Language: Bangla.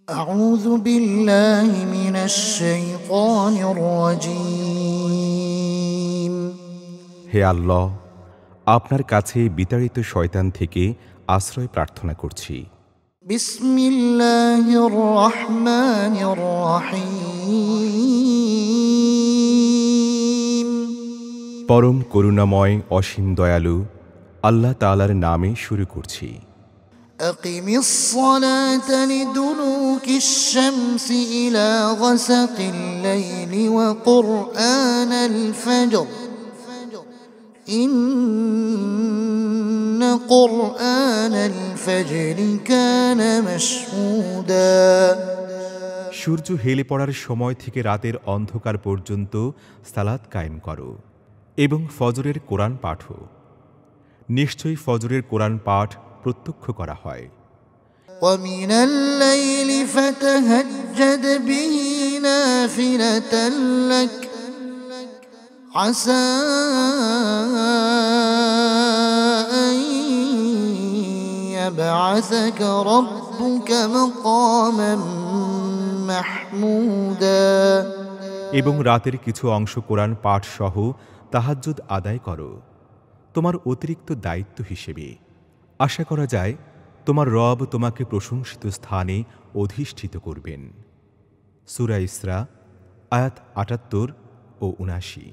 أعوذ بالله من الشيطان الرجيم হে আল্লাহ, আপনার কাছে বিতাড়িত শয়তান থেকে আশ্রয় প্রার্থনা করছি। بسم الله الرحمن الرحيم পরম করুণাময় অসীম দয়ালু আল্লাহ তাআলার নামে শুরু করছি। أقم الصلاة لدلوك الشمس إلى غسق الليل وقرآن الفجر إن قرآن الفجر كان مشهودا সূর্য হেলে পড়ার সময় থেকে রাতের অন্ধকার পর্যন্ত সালাত কায়েম করো এবং ফজরের কোরআন পাঠো। নিশ্চয়ই ফজরের কোরআন পাঠ প্রত্যক্ষ করা হয়। ومن الليل فتهجد به نافلة لك عسى أن يبعثك ربك مقاما محمودا এবং রাতের কিছু অংশ কোরআন পাঠ সহ তাহাজ্জুদ আদায় করো তোমার অতিরিক্ত দায়িত্ব হিসেবে। আশা করা যায় তোমার রব তোমাকে প্রশংসিত স্থানে অধিষ্ঠিত করবেন। সূরা ইসরা আয়াত ৭৮ ও ৭৯।